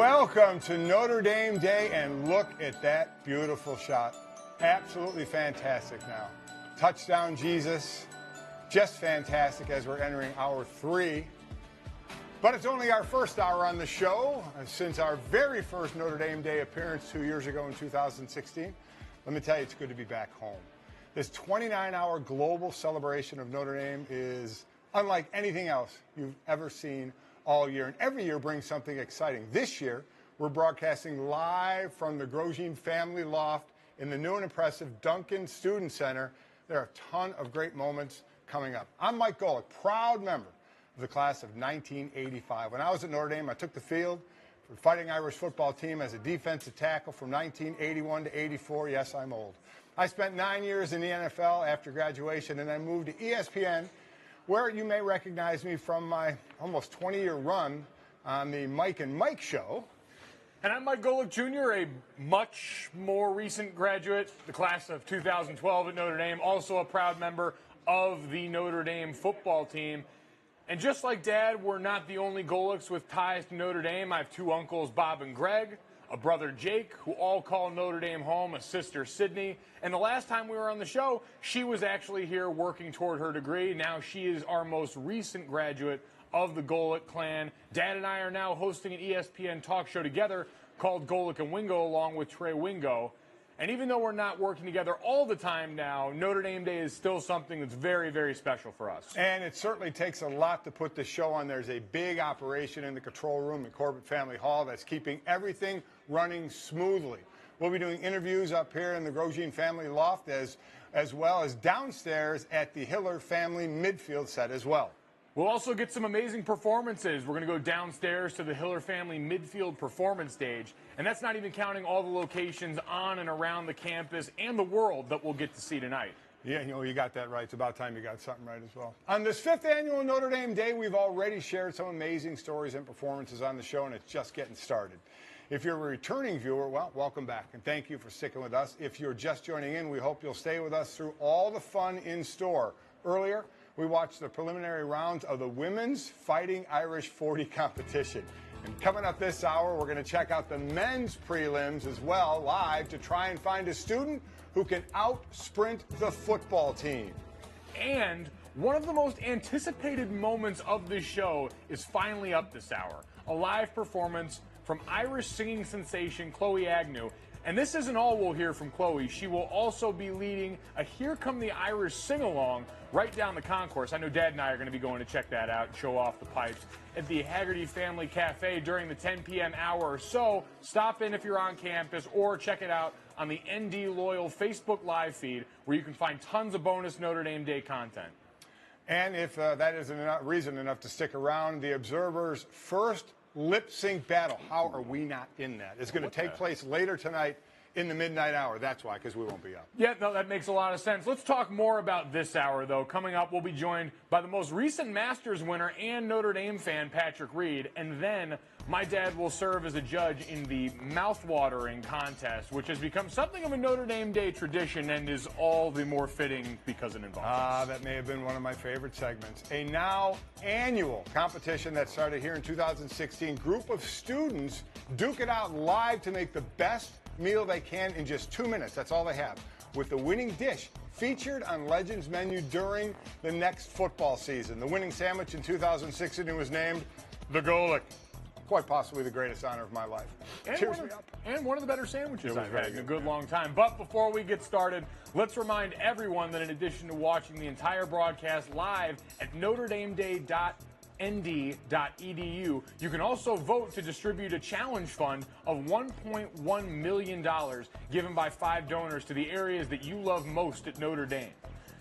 Welcome to Notre Dame Day, and look at that beautiful shot. Absolutely fantastic now. Touchdown, Jesus. Just fantastic as we're entering hour 3. But it's only our first hour on the show since our very first Notre Dame Day appearance 2 years ago in 2016. Let me tell you, it's good to be back home. This 29-hour global celebration of Notre Dame is unlike anything else you've ever seen all year, and every year brings something exciting. This year, we're broadcasting live from the Grosjean family loft in the new and impressive Duncan Student Center. There are a ton of great moments coming up. I'm Mike Golick, proud member of the class of 1985. When I was at Notre Dame, I took the field for the Fighting Irish football team as a defensive tackle from 1981 to 84. Yes, I'm old. I spent 9 years in the NFL after graduation, and then moved to ESPN, where you may recognize me from my almost 20-year run on the Mike and Mike show. And I'm Mike Golick Jr., a much more recent graduate, the class of 2012 at Notre Dame, also a proud member of the Notre Dame football team. And just like Dad, we're not the only Golicks with ties to Notre Dame. I have two uncles, Bob and Greg, a brother, Jake, who all call Notre Dame home, a sister, Sydney. And the last time we were on the show, she was actually here working toward her degree. Now she is our most recent graduate of the Golick clan. Dad and I are now hosting an ESPN talk show together called Golick and Wingo, along with Trey Wingo. And even though we're not working together all the time now, Notre Dame Day is still something that's very, very special for us. And it certainly takes a lot to put the show on. There's a big operation in the control room at Corbett Family Hall that's keeping everything running smoothly. We'll be doing interviews up here in the Grosjean family loft as well as downstairs at the Hiller family midfield set as well. We'll also get some amazing performances. We're going to go downstairs to the Hiller family midfield performance stage. And that's not even counting all the locations on and around the campus and the world that we'll get to see tonight. Yeah, you got that right. It's about time you got something right as well. On this 5th annual Notre Dame Day, we've already shared some amazing stories and performances on the show, and it's just getting started. If you're a returning viewer, well, welcome back, and thank you for sticking with us. If you're just joining in, we hope you'll stay with us through all the fun in store. Earlier, we watched the preliminary rounds of the Women's Fighting Irish 40 competition. And coming up this hour, we're going to check out the men's prelims as well, live, to try and find a student who can out-sprint the football team. And one of the most anticipated moments of this show is finally up this hour. A live performance from Irish singing sensation Chloe Agnew. And this isn't all we'll hear from Chloe. She will also be leading a Here Come the Irish sing-along right down the concourse. I know Dad and I are going to be going to check that out and show off the pipes at the Haggerty Family Cafe during the 10 p.m. hour. So stop in if you're on campus or check it out on the ND Loyal Facebook Live feed, where you can find tons of bonus Notre Dame Day content. And if that isn't reason enough to stick around, the Observer's first lip sync battle. How are we not in that? It's going to take place later tonight in the midnight hour. That's why, because we won't be up. Yeah, no, that makes a lot of sense. Let's talk more about this hour, though. Coming up, we'll be joined by the most recent Masters winner and Notre Dame fan, Patrick Reed. And then my dad will serve as a judge in the mouth-watering contest, which has become something of a Notre Dame Day tradition and is all the more fitting because it involves us. That may have been one of my favorite segments. A now annual competition that started here in 2016. Group of students duke it out live to make the best meal they can in just 2 minutes. That's all they have. With the winning dish featured on Legends menu during the next football season. The winning sandwich in 2016 was named the Golick. Quite possibly the greatest honor of my life. Cheers me up. And one of the better sandwiches I've had in a good yeah. long time. But before we get started, let's remind everyone that in addition to watching the entire broadcast live at NotreDameDay.nd.edu, you can also vote to distribute a challenge fund of $1.1 million given by 5 donors to the areas that you love most at Notre Dame.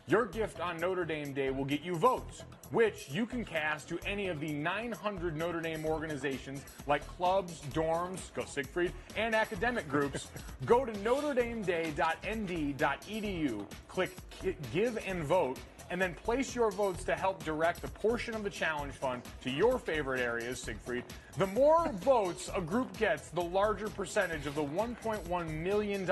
Your gift on Notre Dame Day will get you votes, which you can cast to any of the 900 Notre Dame organizations like clubs, dorms, go Siegfried, and academic groups. Go to NotreDameDay.nd.edu, click Give and Vote, and then place your votes to help direct a portion of the challenge fund to your favorite areas, Siegfried. The more votes a group gets, the larger percentage of the $1.1 million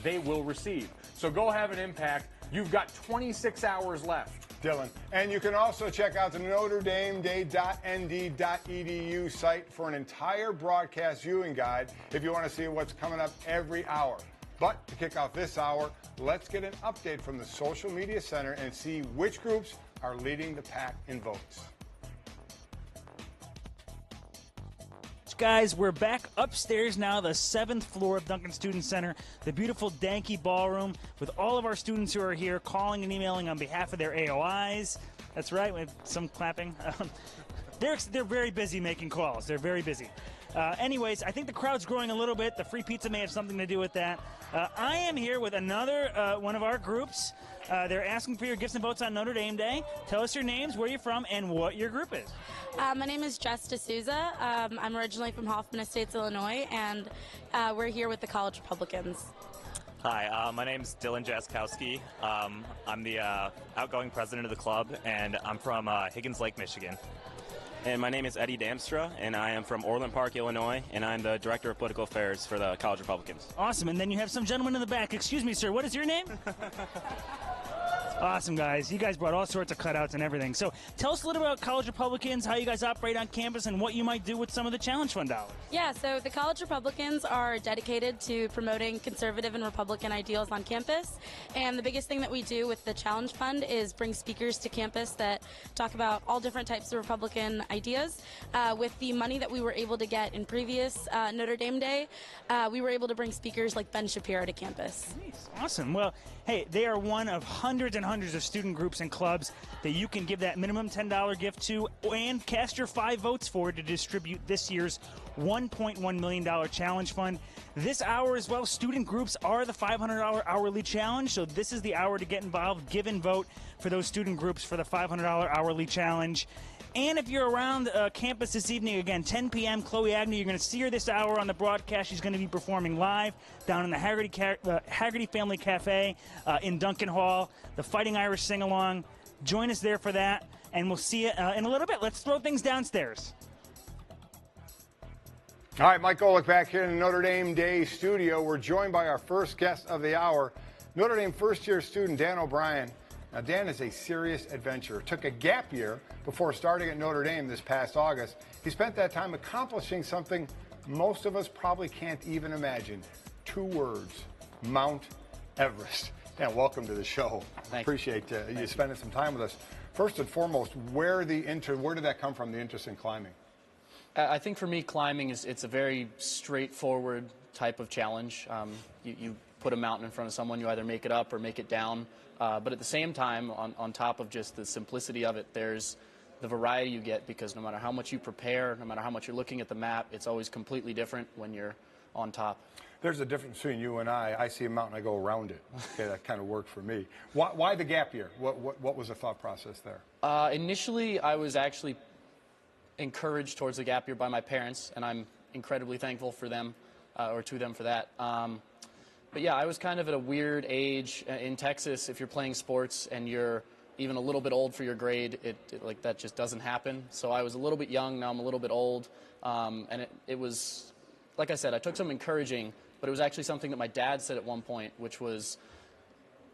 they will receive. So go have an impact. You've got 26 hours left. Dylan. And you can also check out the NotreDameDay.nd.edu site for an entire broadcast viewing guide if you want to see what's coming up every hour. But to kick off this hour, let's get an update from the Social Media Center and see which groups are leading the pack in votes. Guys, we're back upstairs now, the 7th floor of Duncan Student Center, the beautiful Danky Ballroom, with all of our students who are here calling and emailing on behalf of their AOIs. That's right, with some clapping. They're very busy making calls. They're very busy. Anyways, I think the crowd's growing a little bit. The free pizza may have something to do with that. I am here with another one of our groups. They're asking for your gifts and votes on Notre Dame Day. Tell us your names, where you're from, and what your group is. My name is Jess D'Souza. I'm originally from Hoffman Estates, Illinois, and we're here with the College Republicans. Hi, my name's Dylan Jaskowski. I'm the outgoing president of the club, and I'm from Higgins Lake, Michigan. And my name is Eddie Damstra, and I am from Orland Park, Illinois, and I'm the Director of Political Affairs for the College Republicans. Awesome, and then you have some gentleman in the back. Excuse me, sir, what is your name? Awesome, guys. You guys brought all sorts of cutouts and everything. So tell us a little about College Republicans, how you guys operate on campus, and what you might do with some of the Challenge Fund dollars. Yeah, so the College Republicans are dedicated to promoting conservative and Republican ideals on campus. And the biggest thing that we do with the Challenge Fund is bring speakers to campus that talk about all different types of Republican ideas. With the money that we were able to get in previous Notre Dame Day, we were able to bring speakers like Ben Shapiro to campus. Nice. Awesome. Well, hey, they are one of hundreds and hundreds of student groups and clubs that you can give that minimum $10 gift to and cast your 5 votes for to distribute this year's $1.1 million challenge fund. This hour as well, student groups are the $500 hourly challenge, so this is the hour to get involved, give and vote for those student groups for the $500 hourly challenge. And if you're around campus this evening, again, 10 p.m., Chloe Agnew, you're going to see her this hour on the broadcast. She's going to be performing live down in the Haggerty Family Cafe in Duncan Hall, the Fighting Irish Sing-Along. Join us there for that, and we'll see you in a little bit. Let's throw things downstairs. All right, Mike Golick back here in the Notre Dame Day studio. We're joined by our first guest of the hour, Notre Dame first-year student Dan O'Brien. Now, Dan is a serious adventurer. Took a gap year before starting at Notre Dame this past August. He spent that time accomplishing something most of us probably can't even imagine. 2 words, Mount Everest. Dan, welcome to the show. Appreciate you spending some time with us. First and foremost, where did that come from, the interest in climbing? I think for me, climbing it's a very straightforward type of challenge. You put a mountain in front of someone, you either make it up or make it down. But at the same time, on top of just the simplicity of it, there's the variety you get, because no matter how much you prepare, no matter how much you're looking at the map, it's always completely different when you're on top. There's a difference between you and I. I see a mountain, I go around it. Okay, that kind of worked for me. Why the gap year? What was the thought process there? Initially, I was actually encouraged towards the gap year by my parents, and I'm incredibly thankful for them, or to them for that. But yeah, I was kind of at a weird age in Texas. If you're playing sports and you're even a little bit old for your grade, like that just doesn't happen. So I was a little bit young. Now I'm a little bit old, and it was, like I said, I took some encouraging, but it was actually something that my dad said at one point, which was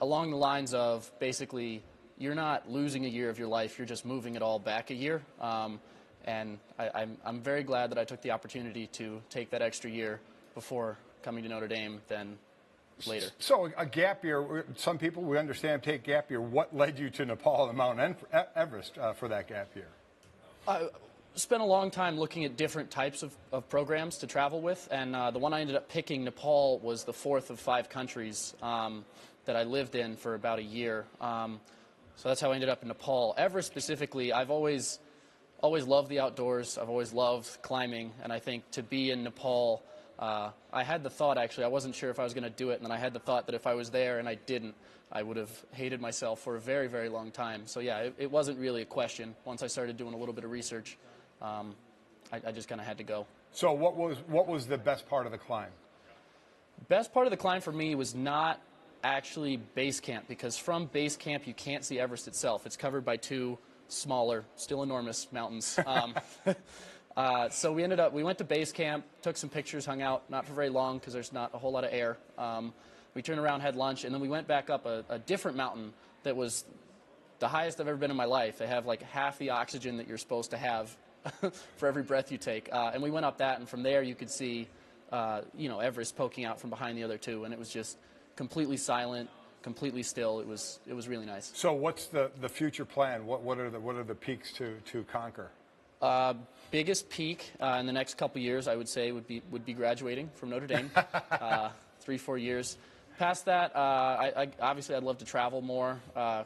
along the lines of basically, you're not losing a year of your life, you're just moving it all back a year. And I'm very glad that I took the opportunity to take that extra year before coming to Notre Dame than later. So a gap year, some people, we understand, take gap year. What led you to Nepal and Mount Everest for that gap year? I spent a long time looking at different types of programs to travel with, and the one I ended up picking, Nepal, was the 4th of 5 countries that I lived in for about a year. So that's how I ended up in Nepal. Everest specifically, I've always loved the outdoors. I've always loved climbing, and I think to be in Nepal, I had the thought, actually, I wasn't sure if I was going to do it, and then I had the thought that if I was there and I didn't, I would have hated myself for a very, very long time. So yeah, it wasn't really a question. Once I started doing a little bit of research, I just kind of had to go. So what was the best part of the climb? Best part of the climb for me was not actually base camp, because from base camp you can't see Everest itself. It's covered by 2 smaller, still enormous mountains. So we went to base camp, took some pictures, hung out, not for very long because there's not a whole lot of air. We turned around, had lunch, and then we went back up a different mountain that was the highest I've ever been in my life. They have like half the oxygen that you're supposed to have for every breath you take. And we went up that, and from there you could see, Everest poking out from behind the other two, and it was just completely silent, completely still. It was really nice. So what's the future plan? What are the peaks to conquer? Biggest peak in the next couple years, I would say, would be graduating from Notre Dame. 3-4 years. Past that, obviously I'd love to travel more,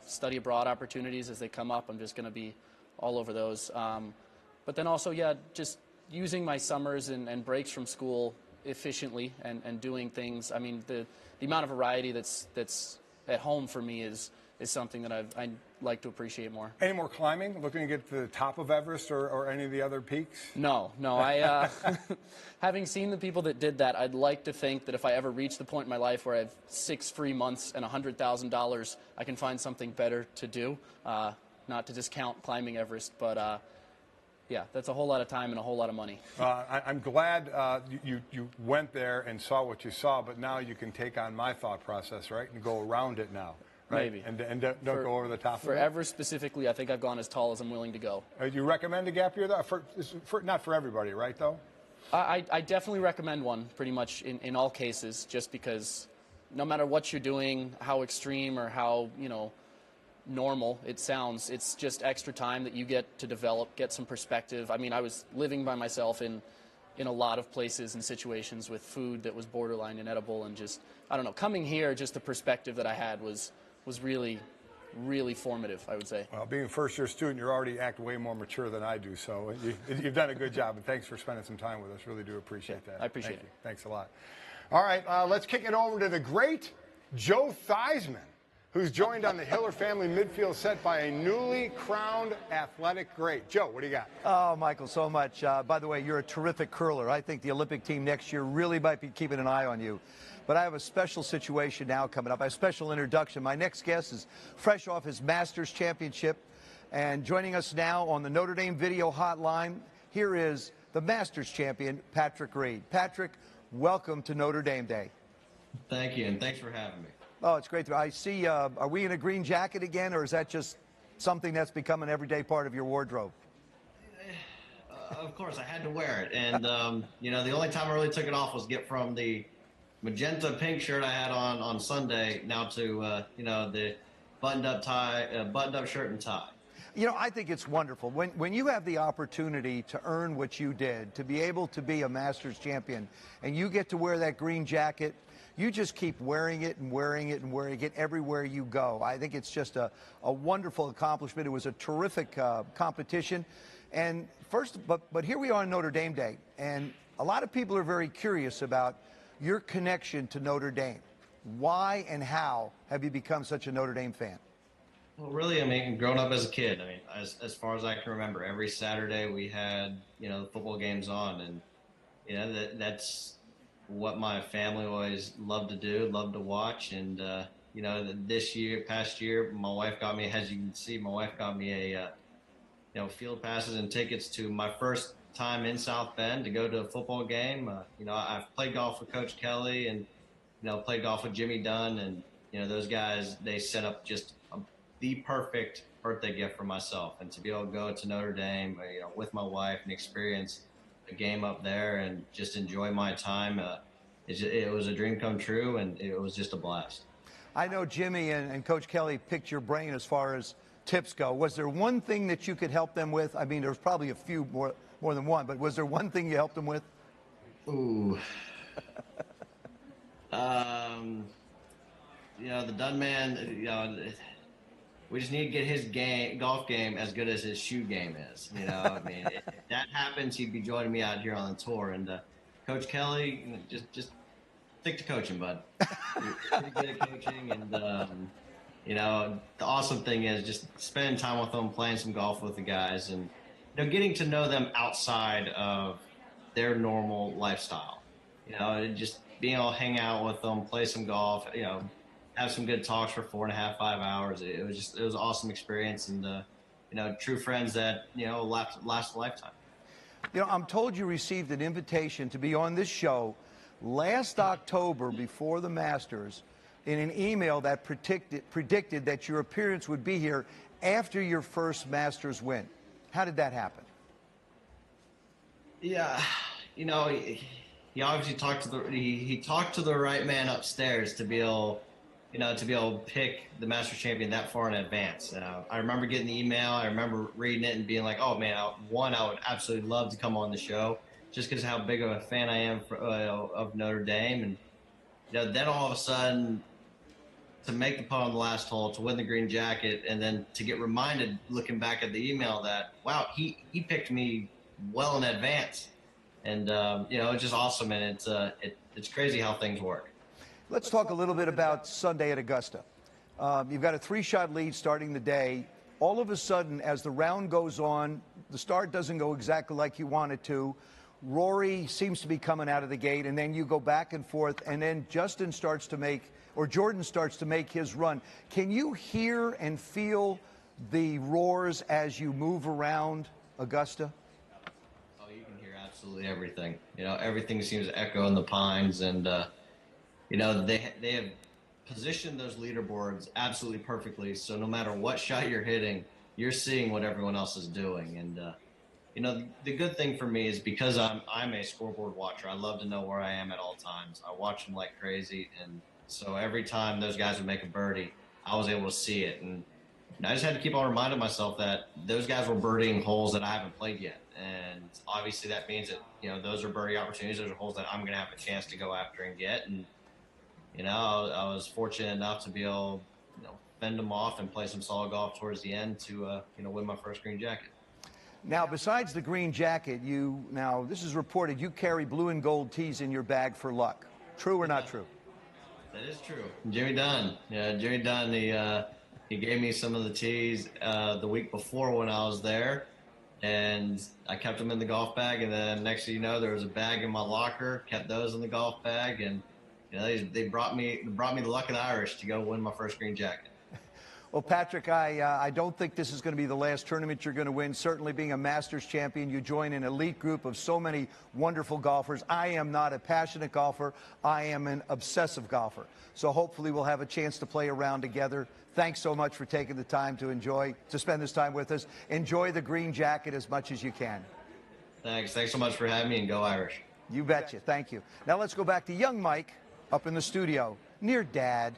study abroad opportunities as they come up. I'm just going to be all over those. But then also, just using my summers and breaks from school efficiently and doing things. I mean, the amount of variety that's at home for me is something that I'd like to appreciate more. Any more climbing? Looking to get to the top of Everest or any of the other peaks? No. I, having seen the people that did that, I'd like to think that if I ever reach the point in my life where I have 6 free months and $100,000, I can find something better to do. Not to discount climbing Everest, but yeah, that's a whole lot of time and a whole lot of money. I'm glad you went there and saw what you saw, but now you can take on my thought process, right, and go around it now. Right? Maybe. And don't go over the top of it? For Everest specifically, I think I've gone as tall as I'm willing to go. Do you recommend a gap year, though? Not for everybody, right, though? I definitely recommend one, pretty much in all cases, just because no matter what you're doing, how extreme or how, normal it sounds, it's just extra time that you get to develop, get some perspective. I mean, I was living by myself in a lot of places and situations with food that was borderline inedible, and just, I don't know, coming here, just the perspective that I had was really, really formative, I would say. Well, being a first-year student, you already act way more mature than I do, so you've done a good job, and thanks for spending some time with us. Really do appreciate that. I appreciate Thank it. you. Thanks a lot. All right, let's kick it over to the great Joe Theismann, who's joined on the Hiller family midfield set by a newly crowned athletic great. Joe, what do you got? Oh, Michael, so much. By the way, you're a terrific curler. I think the Olympic team next year really might be keeping an eye on you. But I have a special situation now coming up. I have a special introduction. My next guest is fresh off his Masters Championship. And joining us now on the Notre Dame video hotline, here is the Masters champion, Patrick Reed. Patrick, welcome to Notre Dame Day. Thank you, and thanks for having me. Oh, it's great. I see, are we in a green jacket again, or is that just something that's become an everyday part of your wardrobe? Of course, I had to wear it. And, the only time I really took it off was get from the magenta pink shirt I had on Sunday now to, the buttoned-up tie, buttoned-up shirt and tie. I think it's wonderful. When you have the opportunity to earn what you did, to be able to be a Masters champion, and you get to wear that green jacket, you just keep wearing it and wearing it and wearing it everywhere you go. I think it's just a wonderful accomplishment. It was a terrific competition. And but here we are on Notre Dame Day, and a lot of people are very curious about your connection to Notre Dame. Why and how have you become such a Notre Dame fan? Well, really, growing up as a kid, as far as I can remember, every Saturday we had, the football games on, and, that's what my family always loved to do, loved to watch. And, past year, my wife got me, as you can see, a, field passes and tickets to my first time in South Bend to go to a football game. I've played golf with Coach Kelly and, played golf with Jimmy Dunn, and, those guys, they set up just the perfect birthday gift for myself. And to be able to go to Notre Dame, with my wife and experience a game up there and just enjoy my time, it was a dream come true, and it was just a blast. I know Jimmy and Coach Kelly picked your brain as far as tips go. Was there one thing that you could help them with? I mean, there was probably a few more than one, but was there one thing you helped them with? Ooh. The Dunn man, we just need to get his golf game as good as his shoe game is. If that happens, he'd be joining me out here on the tour. And Coach Kelly, just stick to coaching, bud. You're pretty good at coaching. And, the awesome thing is just spending time with them, playing some golf with the guys, and, getting to know them outside of their normal lifestyle. Just being able to hang out with them, play some golf, have some good talks for 4.5, 5 hours. It was an awesome experience, and true friends that last a lifetime. I'm told you received an invitation to be on this show last October before the Masters in an email that predicted that your appearance would be here after your first Masters win. How did that happen? Yeah, you know, he obviously talked to he talked to the right man upstairs to be able, to be able to pick the Masters champion that far in advance. I remember getting the email. I remember reading it and being like, "Oh man, I would absolutely love to come on the show, just because how big of a fan I am of Notre Dame." And then all of a sudden, to make the putt on the last hole, to win the green jacket, and then to get reminded, looking back at the email, that wow, he picked me well in advance, and it's just awesome, and it's crazy how things work. Let's talk a little bit about Sunday at Augusta. You've got a 3-shot lead starting the day. All of a sudden, as the round goes on, the start doesn't go exactly like you want it to. Rory seems to be coming out of the gate, and then you go back and forth, and then Jordan starts to make his run. Can you hear and feel the roars as you move around Augusta? Oh, you can hear absolutely everything. Everything seems to echo in the pines, and they have positioned those leaderboards absolutely perfectly. So no matter what shot you're hitting, you're seeing what everyone else is doing. And the good thing for me is because I'm a scoreboard watcher. I love to know where I am at all times. I watch them like crazy, and so every time those guys would make a birdie, I was able to see it. And I just had to keep on reminding myself that those guys were birdieing holes that I haven't played yet. And obviously that means that, those are birdie opportunities. Those are holes that I'm going to have a chance to go after and get. And, I was fortunate enough to be able to, fend them off and play some solid golf towards the end to, win my first green jacket. Now, besides the green jacket, this is reported, you carry blue and gold tees in your bag for luck. True or not true? That is true. Jimmy Dunn. Yeah, Jimmy Dunn, he gave me some of the tees the week before when I was there, and I kept them in the golf bag, and then next thing you know, there was a bag in my locker, kept those in the golf bag, and they brought me the luck of the Irish to go win my first green jacket. Well, Patrick, I don't think this is going to be the last tournament you're going to win. Certainly being a Masters champion, you join an elite group of so many wonderful golfers. I am not a passionate golfer. I am an obsessive golfer. So hopefully we'll have a chance to play around together. Thanks so much for taking the time to spend this time with us. Enjoy the green jacket as much as you can. Thanks so much for having me, and go Irish. You betcha. Thank you. Now let's go back to young Mike up in the studio near Dad.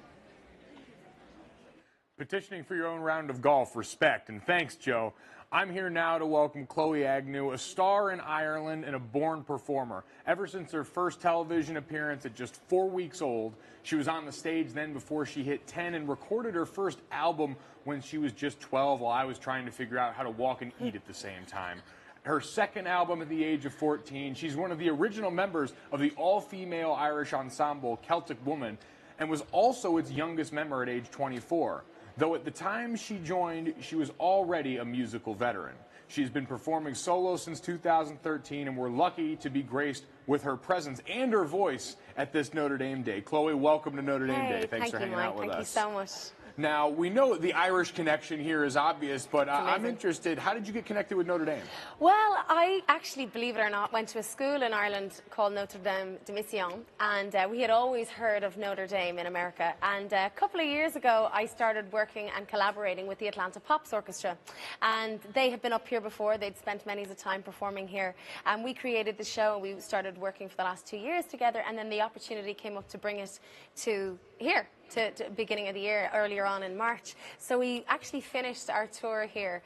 Petitioning for your own round of golf, respect, and thanks, Joe. I'm here now to welcome Chloe Agnew, a star in Ireland and a born performer. Ever since her first television appearance at just 4 weeks old, she was on the stage then before she hit 10 and recorded her first album when she was just 12 while I was trying to figure out how to walk and eat at the same time. Her second album at the age of 14, she's one of the original members of the all-female Irish ensemble Celtic Woman and was also its youngest member at age 24. Though at the time she joined, she was already a musical veteran. She's been performing solo since 2013, and we're lucky to be graced with her presence and her voice at this Notre Dame Day. Chloe, welcome to Notre Dame Day. Thanks for hanging out with us. Thank you so much. Now, we know the Irish connection here is obvious, but I'm interested, how did you get connected with Notre Dame? Well, I actually, believe it or not, went to a school in Ireland called Notre Dame de Mission, and we had always heard of Notre Dame in America. And a couple of years ago, I started working and collaborating with the Atlanta Pops Orchestra. And they had been up here before. They'd spent many a time performing here. And we created the show, and we started working for the last 2 years together. And then the opportunity came up to bring it to here. To beginning of the year, earlier on in March. So we actually finished our tour here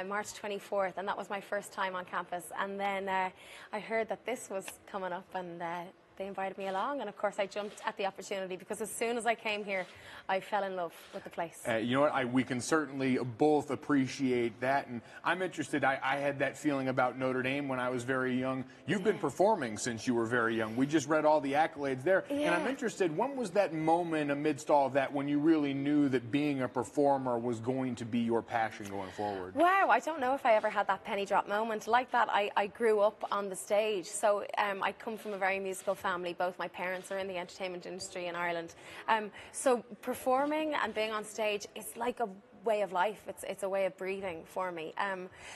March 24th, and that was my first time on campus. And then I heard that this was coming up, and they invited me along, and of course I jumped at the opportunity because as soon as I came here, I fell in love with the place. You know what? We can certainly both appreciate that, and I'm interested. I had that feeling about Notre Dame when I was very young. You've been performing since you were very young. We just read all the accolades there, and I'm interested, when was that moment amidst all of that when you really knew that being a performer was going to be your passion going forward? Wow, I don't know if I ever had that penny drop moment. Like that, I grew up on the stage, so I come from a very musical family. Both my parents are in the entertainment industry in Ireland. So performing and being on stage is like a way of life. It's a way of breathing for me.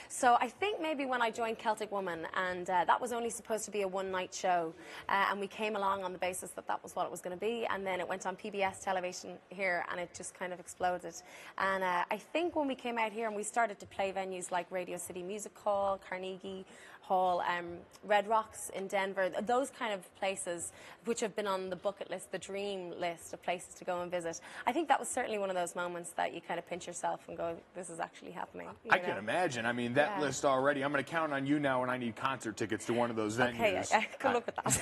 So I think maybe when I joined Celtic Woman, and that was only supposed to be a one-night show, and we came along on the basis that that was what it was going to be, and then it went on PBS television here, and it just kind of exploded. And I think when we came out here and we started to play venues like Radio City Music Hall, Carnegie Hall, Red Rocks in Denver, those kind of places which have been on the bucket list, the dream list of places to go and visit. I think that was certainly one of those moments that you kind of pinch yourself and go, this is actually happening. I can imagine. I mean, that list already, I'm going to count on you now when I need concert tickets to one of those venues. Okay, good luck with that.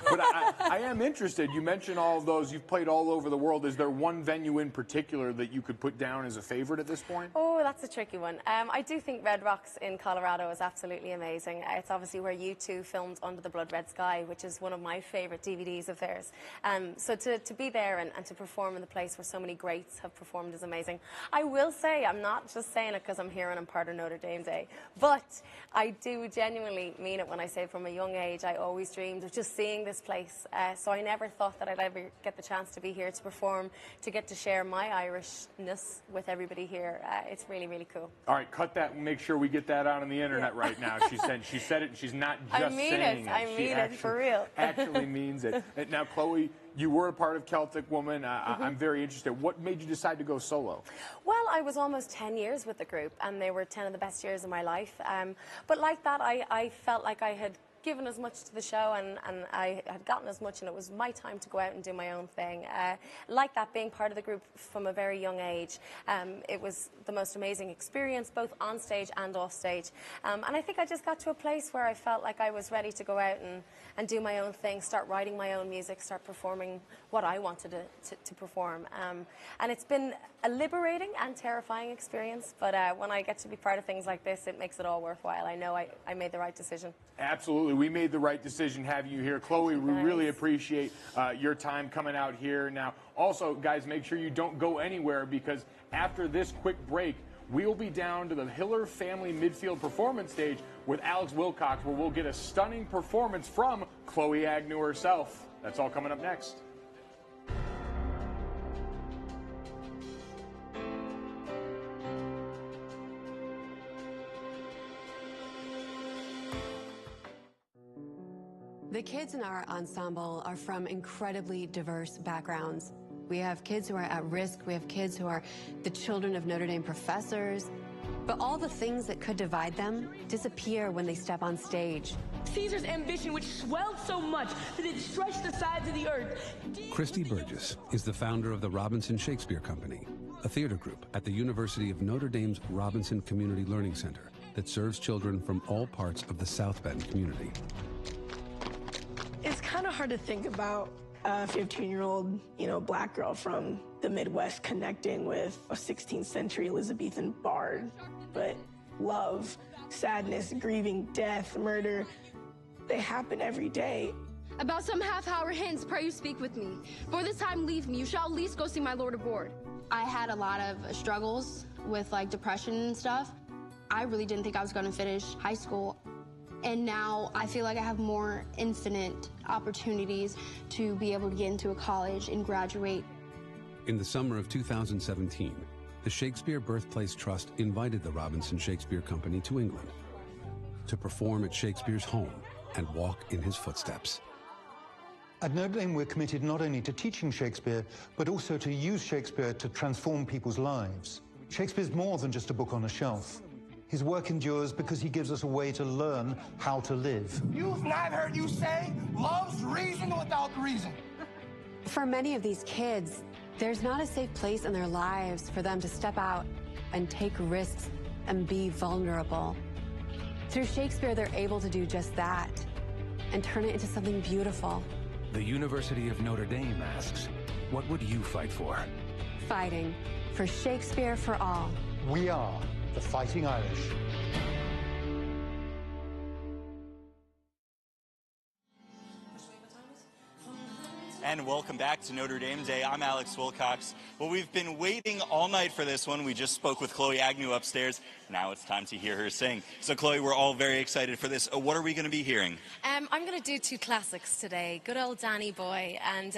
But I am interested. You mentioned all of those. You've played all over the world. Is there one venue in particular that you could put down as a favorite at this point? Oh, that's a tricky one. I do think Red Rocks in Colorado is absolutely amazing. It's obviously where U2 filmed Under the Blood Red Sky, which is one of my favorite DVDs of theirs. So to be there and to perform in the place where so many greats have performed is amazing. I will say, I'm not just saying it because I'm here and I'm part of Notre Dame Day, but I do genuinely mean it when I say from a young age I always dreamed of just seeing this place. So I never thought that I'd ever get the chance to be here to perform, to get to share my Irishness with everybody here. It's really, really cool. All right, cut that and make sure we get that out on the internet right now. She said it, and she's not just saying it. I mean it, for real. Actually means it. Now, Chloe, you were a part of Celtic Woman. I'm very interested. What made you decide to go solo? Well, I was almost 10 years with the group, and they were 10 of the best years of my life. But like that, I felt like I had given as much to the show, and I had gotten as much, and it was my time to go out and do my own thing. Like that, being part of the group from a very young age, it was the most amazing experience, both on stage and off stage. And I think I just got to a place where I felt like I was ready to go out and do my own thing, start writing my own music, start performing what I wanted to perform. And it's been a liberating and terrifying experience, but when I get to be part of things like this, it makes it all worthwhile. I know I made the right decision. Absolutely. We made the right decision having you here. Chloe, we really appreciate your time coming out here. Now, also, guys, make sure you don't go anywhere, because after this quick break, we'll be down to the Hiller Family Midfield Performance Stage with Alex Wilcox, where we'll get a stunning performance from Chloe Agnew herself. That's all coming up next. The kids in our ensemble are from incredibly diverse backgrounds. We have kids who are at risk. We have kids who are the children of Notre Dame professors. But all the things that could divide them disappear when they step on stage. Caesar's ambition, which swelled so much that it stretched the sides of the earth. Christy Burgess is the founder of the Robinson Shakespeare Company, a theater group at the University of Notre Dame's Robinson Community Learning Center that serves children from all parts of the South Bend community. It's kind of hard to think about a 15-year-old, black girl from the Midwest connecting with a 16th century Elizabethan bard. But love, sadness, grieving, death, murder, they happen every day. About some half-hour hence, pray you speak with me. For this time leave me, you shall at least go see my lord aboard. I had a lot of struggles with depression and stuff. I really didn't think I was gonna finish high school. And now I feel like I have more infinite opportunities to be able to get into a college and graduate. In the summer of 2017, the Shakespeare Birthplace Trust invited the Robinson Shakespeare Company to England to perform at Shakespeare's home and walk in his footsteps. At Notre Dame, we're committed not only to teaching Shakespeare, but also to use Shakespeare to transform people's lives. Shakespeare's more than just a book on a shelf. His work endures because he gives us a way to learn how to live. You've not heard you say, love's reason without reason. For many of these kids, there's not a safe place in their lives for them to step out and take risks and be vulnerable. Through Shakespeare, they're able to do just that and turn it into something beautiful. The University of Notre Dame asks, what would you fight for? Fighting for Shakespeare for all. We are the Fighting Irish. And welcome back to Notre Dame Day. I'm Alex Wilcox. Well, we've been waiting all night for this one. We just spoke with Chloe Agnew upstairs. Now it's time to hear her sing. So, Chloe, we're all very excited for this. What are we going to be hearing? I'm going to do two classics today. Good old Danny Boy. And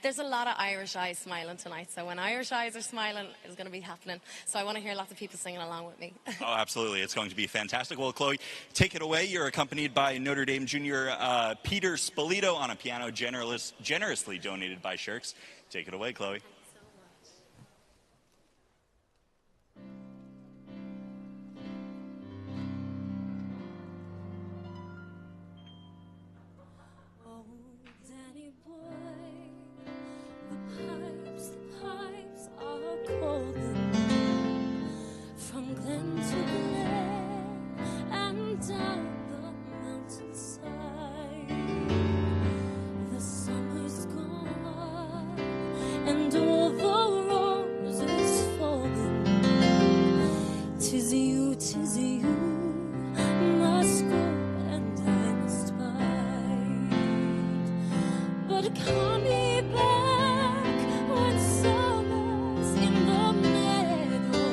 there's a lot of Irish eyes smiling tonight. So when Irish eyes are smiling, it's going to be happening. So I want to hear lots of people singing along with me. Oh, absolutely. It's going to be fantastic. Well, Chloe, take it away. You're accompanied by Notre Dame junior Peter Spolito on a piano generously donated by Shirks. Take it away, Chloe. From glen to glen and down the mountainside, the summer's gone and all the roses fallen. 'Tis you must go and I must bide. But call me back when summer's in the meadow.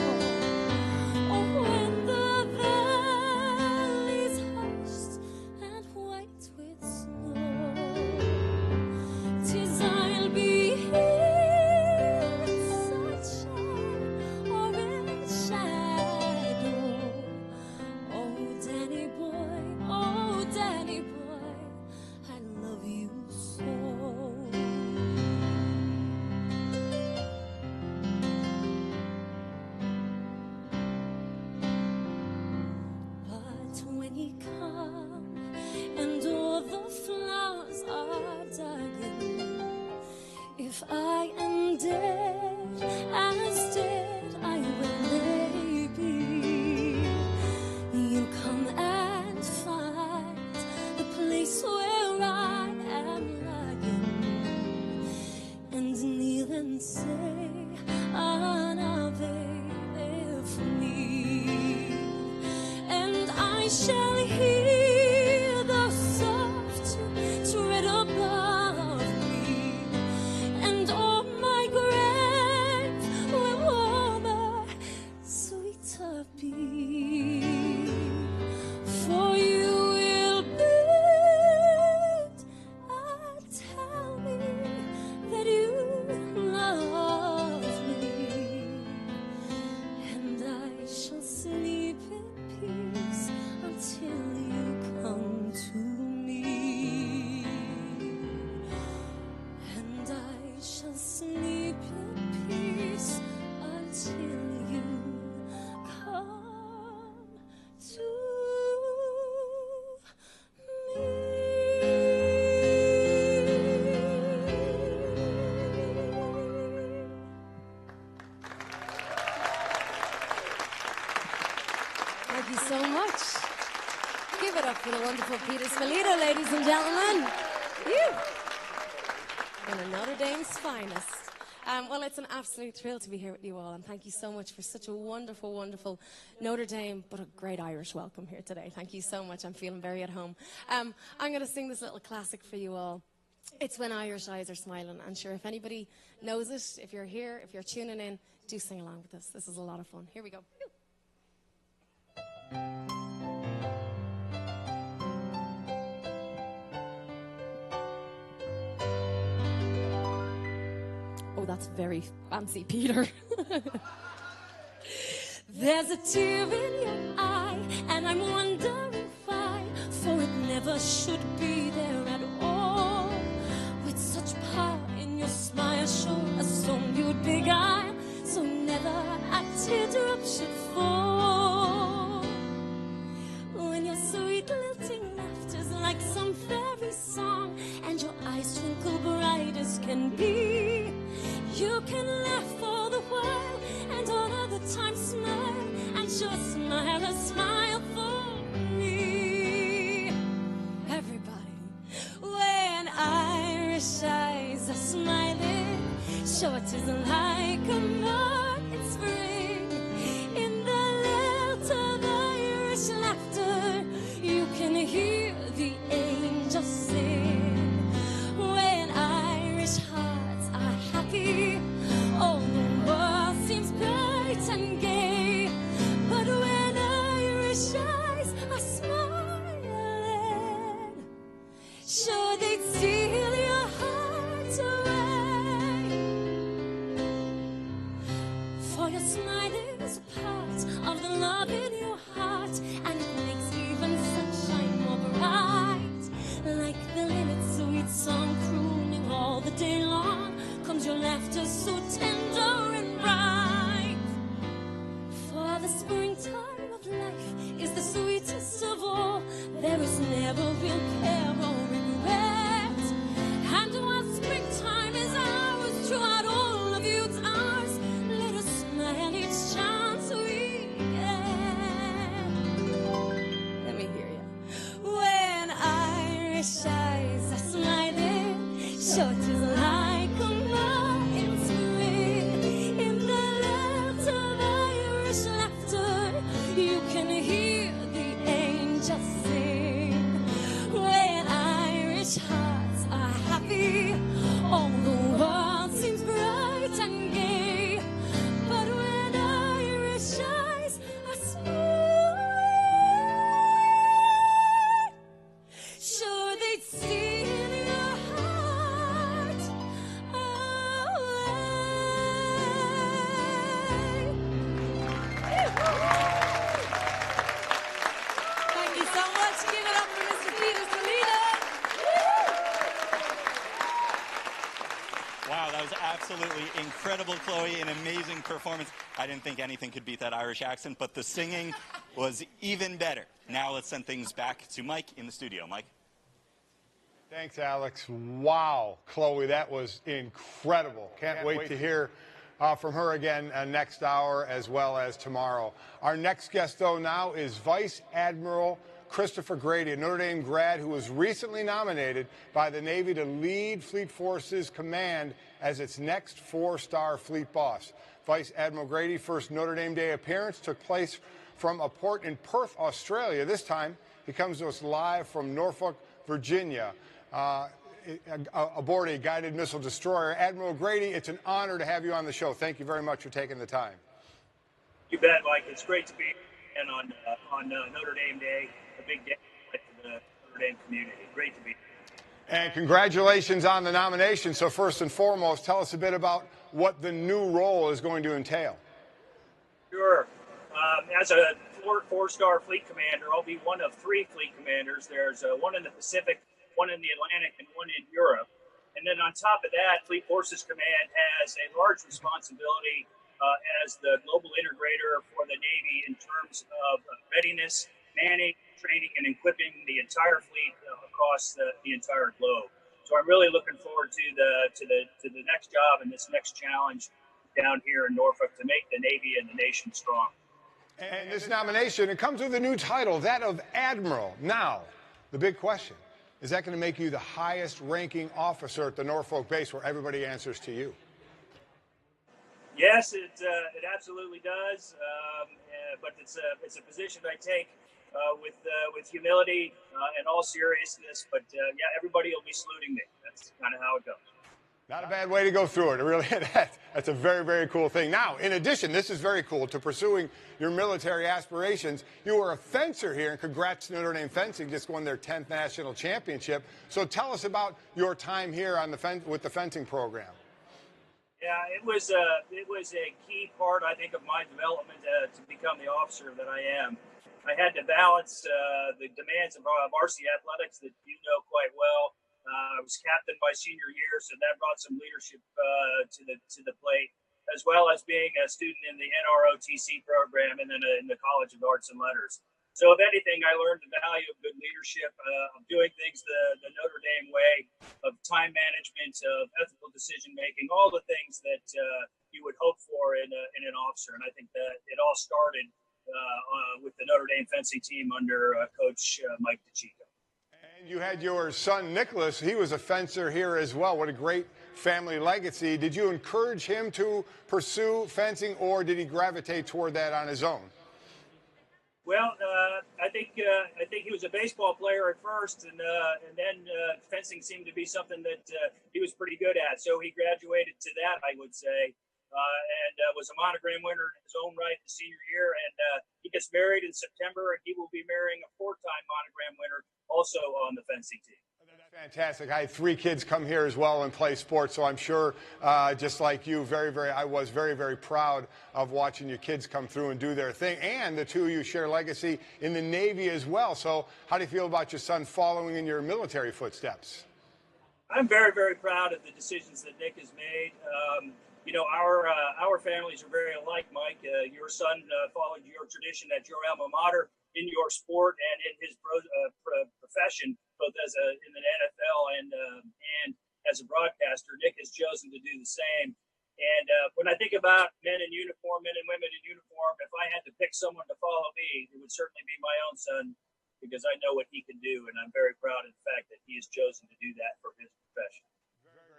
When the valley's hushed and white with snow, 'tis I'll be here in sunshine or in shadow. Oh, Danny boy, I love you so. When you come and all the flowers are dying, if I am dead, as dead I will lay be, you come and find the place where I am lying, and kneel and say an Ave for me. And I shall hear the soft tread above me, and all my grave will warmer, sweeter be. For you will bid and tell me that you love me, and I shall sleep in peace until you come to me, and I shall sleep in peace until you come to me. Thank you so much. Give it up for the wonderful Peter Spolito, ladies and gentlemen. One of Notre Dame's finest. Well, it's an absolute thrill to be here with you all, and thank you so much for such a wonderful, wonderful Notre Dame, but a great Irish welcome here today. Thank you so much. I'm feeling very at home. I'm going to sing this little classic for you all. It's When Irish Eyes Are Smiling. And sure, if anybody knows it, if you're here, if you're tuning in, do sing along with us. This is a lot of fun. Here we go. Oh, that's very fancy, Peter. There's a tear in your eye, and I'm wondering why, for it never should be there at all. With such power in your smile, sure a song you'd beguile, so never a teardrop should fall. When your sweet lilting laughter's like some fairy song, and your eyes twinkle bright as can be, you can laugh all the while, and all of the time smile, and just smile a smile for me. Everybody, when Irish eyes are smiling, sure it isn't like a morning spring. In the lilt of Irish laughter, you can hear the angels sing. When Irish your smile is a part of the love in your heart, and it makes even sunshine more bright. Like the linnet sweet song crooning all the day long, comes your laughter so tender and bright. For the springtime of life is the sweetest of all. There is never real care or regret. And while springtime is ours, throughout all of youth's hours, let us smile each chance we get. Let me hear you. When Irish eyes are smiling, short is like a morning spring. In the lilt of Irish laughter, you can hear the angels sing. When Irish hearts are happy, all the world seems bright and gay. But when Irish eyes are smooth, sure they'd see in your heart Thank you so much. Give it up for Mr. Peter Salinas. Wow, that was absolutely incredible, Chloe. An amazing performance. I didn't think anything could beat that Irish accent, but the singing was even better. Now let's send things back to Mike in the studio. Mike? Thanks, Alex. Wow, Chloe, that was incredible. Can't wait to hear from her again next hour as well as tomorrow. Our next guest, though, now is Vice Admiral Christopher Grady, a Notre Dame grad who was recently nominated by the Navy to lead Fleet Forces Command as its next 4-star fleet boss. Vice Admiral Grady's first Notre Dame Day appearance took place from a port in Perth, Australia. This time, he comes to us live from Norfolk, Virginia, aboard a guided missile destroyer. Admiral Grady, it's an honor to have you on the show. Thank you very much for taking the time. You bet, Mike. It's great to be in on Notre Dame Day, a big day for the Notre Dame community. Great to be here. And congratulations on the nomination. So first and foremost, tell us a bit about what the new role is going to entail. Sure. As a four-star fleet commander, I'll be one of 3 fleet commanders. There's one in the Pacific, one in the Atlantic, and one in Europe. And then on top of that, Fleet Forces Command has a large responsibility as the global integrator for the Navy in terms of readiness, manning, training, and equipping the entire fleet across the entire globe. So I'm really looking forward to the next job and this next challenge down here in Norfolk to make the Navy and the nation strong. And this nomination, it comes with a new title, that of Admiral. Now, the big question, is that going to make you the highest ranking officer at the Norfolk base where everybody answers to you? Yes, it absolutely does. But it's a position I take with humility and all seriousness. But yeah, everybody will be saluting me. That's kind of how it goes. Not a bad way to go through it. It really, that's a very, very cool thing. Now, in addition, this is very cool, to pursuing your military aspirations, you are a fencer here, and congrats to Notre Dame Fencing, just won their 10th national championship. So tell us about your time here on with the fencing program. Yeah, it was a key part, I think, of my development to become the officer that I am. I had to balance the demands of varsity athletics that you know quite well. I was captain my senior year, so that brought some leadership to the plate, as well as being a student in the NROTC program and then in the College of Arts and Letters. So if anything, I learned the value of good leadership, of doing things the Notre Dame way, of time management, of ethical decision making, all the things that you would hope for in an officer. And I think that it all started with the Notre Dame fencing team under Coach Mike DeCicco. And you had your son, Nicholas. He was a fencer here as well. What a great family legacy. Did you encourage him to pursue fencing, or did he gravitate toward that on his own? Well, I think he was a baseball player at first, and then fencing seemed to be something that he was pretty good at. So he graduated to that, I would say, and was a monogram winner in his own right the senior year. And he gets married in September, and he will be marrying a 4-time monogram winner also on the fencing team. Fantastic. I had 3 kids come here as well and play sports, so I'm sure, just like you, I was very, very proud of watching your kids come through and do their thing. And the 2 of you share legacy in the Navy as well. So how do you feel about your son following in your military footsteps? I'm very, very proud of the decisions that Nick has made. You know, our families are very alike, Mike. Your son followed your tradition at your alma mater in your sport and in his profession, both as in the NFL and as a broadcaster. Nick has chosen to do the same. And when I think about men in uniform, men and women in uniform, if I had to pick someone to follow me, it would certainly be my own son, because I know what he can do, and I'm very proud of the fact that he has chosen to do that for his profession.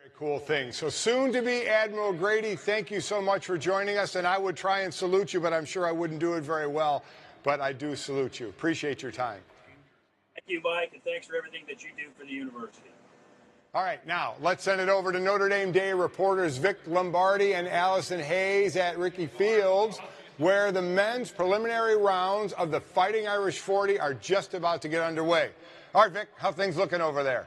Very cool thing. So soon to be Admiral Grady, thank you so much for joining us. And I would try and salute you, but I'm sure I wouldn't do it very well. But I do salute you. Appreciate your time. Thank you, Mike, and thanks for everything that you do for the university. All right, now let's send it over to Notre Dame Day reporters Vic Lombardi and Allison Hayes at Ricky Fields, where the men's preliminary rounds of the Fighting Irish 40 are just about to get underway. All right, Vic, how things looking over there?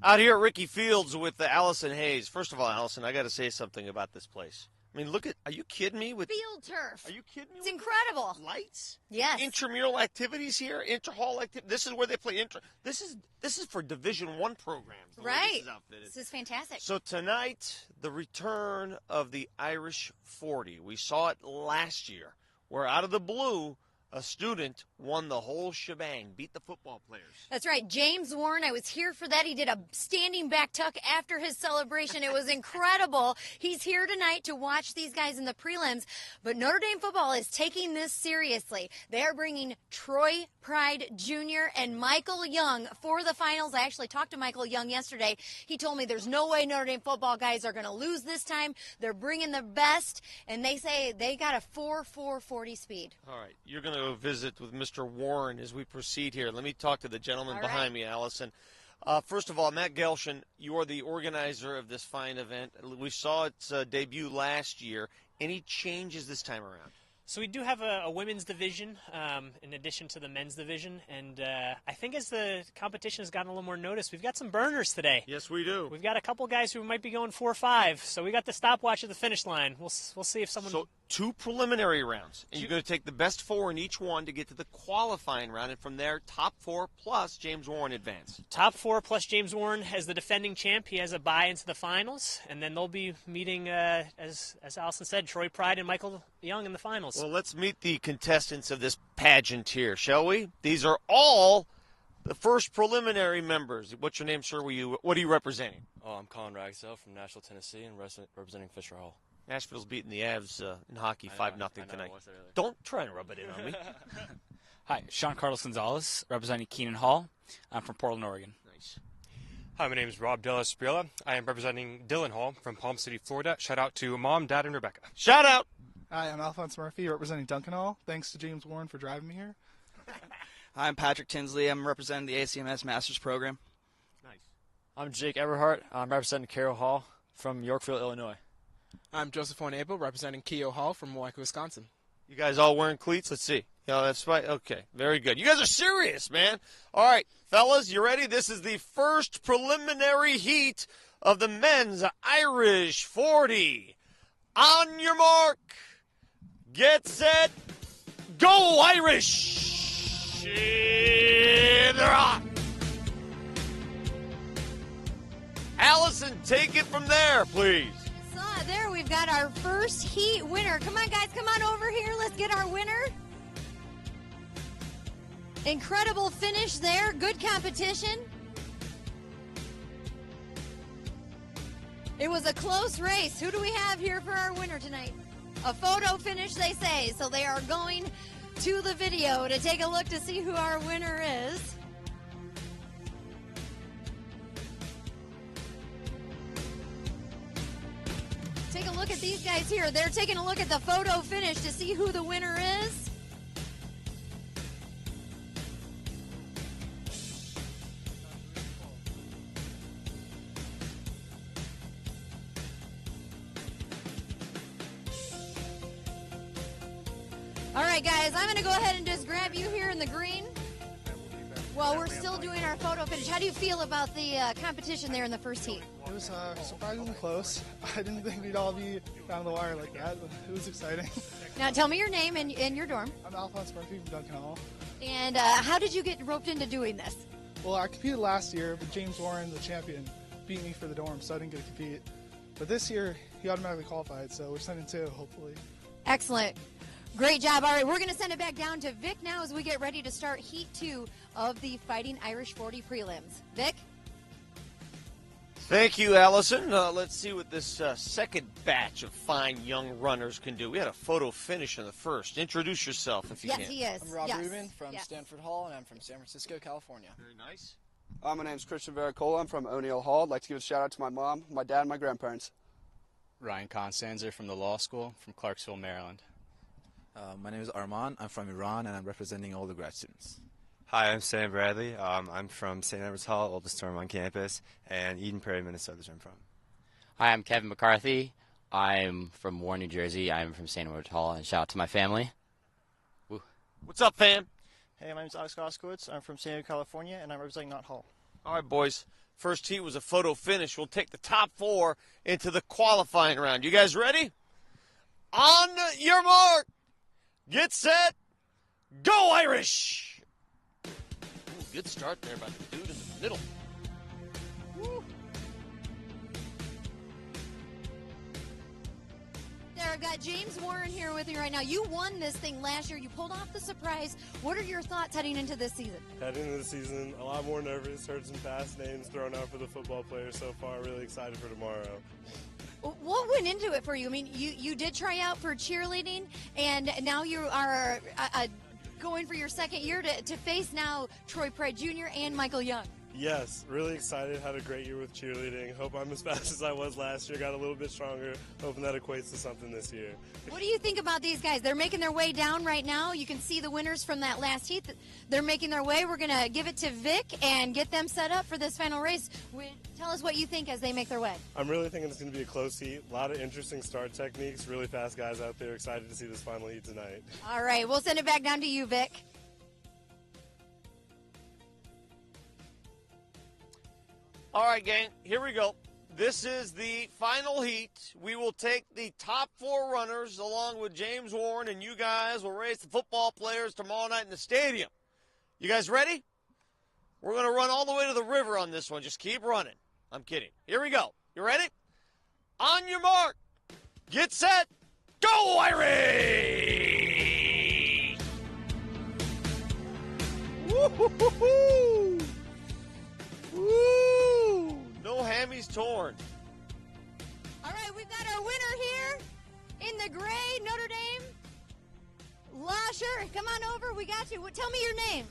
Out here at Ricky Fields with Allison Hayes. First of all, Allison, I got to say something about this place. I mean, look at, are you kidding me? With field turf. Are you kidding me? It's incredible. Lights? Yes. Intramural activities here, inter-hall activities. This is where they play This is for Division I programs. Right. This is fantastic. So tonight, the return of the Irish 40. We saw it last year, where out of the blue, a student won the whole shebang, beat the football players. That's right. James Warren, I was here for that. He did a standing back tuck after his celebration. It was incredible. He's here tonight to watch these guys in the prelims. But Notre Dame football is taking this seriously. They are bringing Troy Pride Jr. and Michael Young for the finals. I actually talked to Michael Young yesterday. He told me there's no way Notre Dame football guys are going to lose this time. They're bringing the best, and they say they got a 4.40 speed. All right. You're going to visit with Mr. Warren as we proceed here. Let me talk to the gentleman behind me, Allison. First of all, Matt Gelshin, you are the organizer of this fine event. We saw its debut last year. Any changes this time around? So we do have a women's division in addition to the men's division, and I think as the competition has gotten a little more notice, we've got some burners today. Yes, we do. We've got a couple guys who might be going 4-5, so we got the stopwatch at the finish line. We'll see if someone. So 2 preliminary rounds, and you're going to take the best 4 in each one to get to the qualifying round, and from there, top 4 plus James Warren advance. Top 4 plus James Warren as the defending champ. He has a bye into the finals, and then they'll be meeting, as Allison said, Troy Pride and Michael Young in the finals. Well, let's meet the contestants of this pageant here, shall we? These are all the first preliminary members. What's your name, sir? What are you representing? Oh, I'm Colin Ragsdale from Nashville, Tennessee, and representing Fisher Hall. Nashville's beating the Avs in hockey 5-0 tonight. Don't try and rub it in on me. Hi, Sean Carlos Gonzalez, representing Keenan Hall. I'm from Portland, Oregon. Nice. Hi, my name is Rob Della Sprilla. I am representing Dylan Hall from Palm City, Florida. Shout out to Mom, Dad, and Rebecca. Shout out! Hi, I'm Alphonse Murphy, representing Duncan Hall. Thanks to James Warren for driving me here. Hi, I'm Patrick Tinsley. I'm representing the ACMS Masters Program. Nice. I'm Jake Everhart. I'm representing Carroll Hall from Yorkville, Illinois. I'm Joseph Abel, representing Keogh Hall from Milwaukee, Wisconsin. You guys all wearing cleats? Let's see. Yeah, that's right. Okay, very good. You guys are serious, man. All right, fellas, you ready? This is the first preliminary heat of the men's Irish 40. On your mark. Get set. Go, Irish! They're on. Allison, take it from there, please. So there we've got our first heat winner. Come on, guys, come on over here. Let's get our winner. Incredible finish there. Good competition. It was a close race. Who do we have here for our winner tonight? A photo finish, they say. So they are going to the video to take a look to see who our winner is. Take a look at these guys here. They're taking a look at the photo finish to see who the winner is. All right, guys, I'm going to go ahead and just grab you here in the green. Well, we're still doing our photo finish. How do you feel about the competition there in the first heat? It was surprisingly close. I didn't think we'd all be down the wire like that, but it was exciting. Now, tell me your name and your dorm. I'm Alphonse Murphy from Duncan Hall. And how did you get roped into doing this? Well, I competed last year, but James Warren, the champion, beat me for the dorm, so I didn't get to compete. But this year, he automatically qualified, so we're sending two, hopefully. Excellent. Great job. All right, we're going to send it back down to Vic now as we get ready to start Heat 2 of the Fighting Irish 40 prelims. Vic? Thank you, Allison. Let's see what this second batch of fine young runners can do. We had a photo finish in the first. Introduce yourself if you can. Yes, he is. I'm Rob Yes. Rubin from Yes. Stanford Hall, and I'm from San Francisco, California. Very nice. My name's Christian Vericola. I'm from O'Neill Hall. I'd like to give a shout out to my mom, my dad, and my grandparents. Ryan Constanzer from the law school from Clarksville, Maryland. My name is Arman. I'm from Iran, and I'm representing all the grad students. Hi, I'm Sam Bradley. I'm from St. Edward's Hall, oldest dorm on campus, and Eden Prairie, Minnesota is where I'm from. Hi, I'm Kevin McCarthy. I'm from Warren, New Jersey. I'm from St. Edward's Hall, and shout out to my family. Woo. What's up, fam? Hey, my name's Alex Goskowitz. I'm from San Diego, California, and I'm representing Notre Hall. All right, boys. First heat was a photo finish. We'll take the top 4 into the qualifying round. You guys ready? On your mark. Get set. Go, Irish! Ooh, good start there by the dude in the middle. Woo. There, I've got James Warren here with me right now. You won this thing last year. You pulled off the surprise. What are your thoughts heading into this season? Heading into the season, a lot more nervous. Heard some past names thrown out for the football players so far. Really excited for tomorrow. What went into it for you? I mean, you did try out for cheerleading, and now you are going for your second year to face now Troy Pride Jr. and Michael Young. Yes, really excited. Had a great year with cheerleading. Hope I'm as fast as I was last year. Got a little bit stronger. Hoping that equates to something this year. What do you think about these guys? They're making their way down right now. You can see the winners from that last heat. They're making their way. We're going to give it to Vic and get them set up for this final race. Tell us what you think as they make their way. I'm really thinking it's going to be a close heat. A lot of interesting start techniques. Really fast guys out there. Excited to see this final heat tonight. All right, we'll send it back down to you, Vic. All right, gang, here we go. This is the final heat. We will take the top 4 runners along with James Warren, and you guys will race the football players tomorrow night in the stadium. You guys ready? We're going to run all the way to the river on this one. Just keep running. I'm kidding. Here we go. You ready? On your mark. Get set. Go, Irish! Woo-hoo-hoo-hoo! Woo! No hammies torn. All right, we've got our winner here in the gray Notre Dame. Lasher, come on over. We got you. Tell me your name.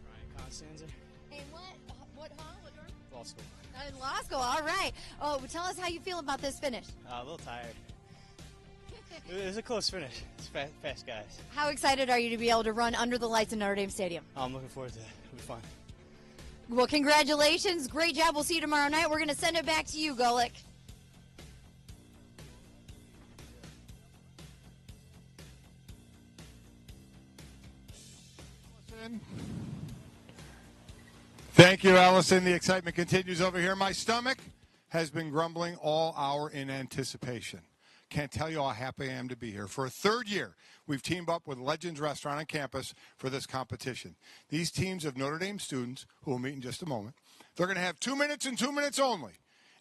Ryan Constanzer. And what hall? What dorm? Law school. In law school. All right. Oh, tell us how you feel about this finish. A little tired. It was a close finish. It's fast guys. How excited are you to be able to run under the lights in Notre Dame Stadium? I'm looking forward to it. It'll be fun. Well, congratulations. Great job. We'll see you tomorrow night. We're going to send it back to you, Golick. Thank you, Allison. The excitement continues over here. My stomach has been grumbling all hour in anticipation. Can't tell you how happy I am to be here. For a third year, we've teamed up with Legends Restaurant on campus for this competition. These teams of Notre Dame students, who will meet in just a moment, they're going to have 2 minutes and 2 minutes only,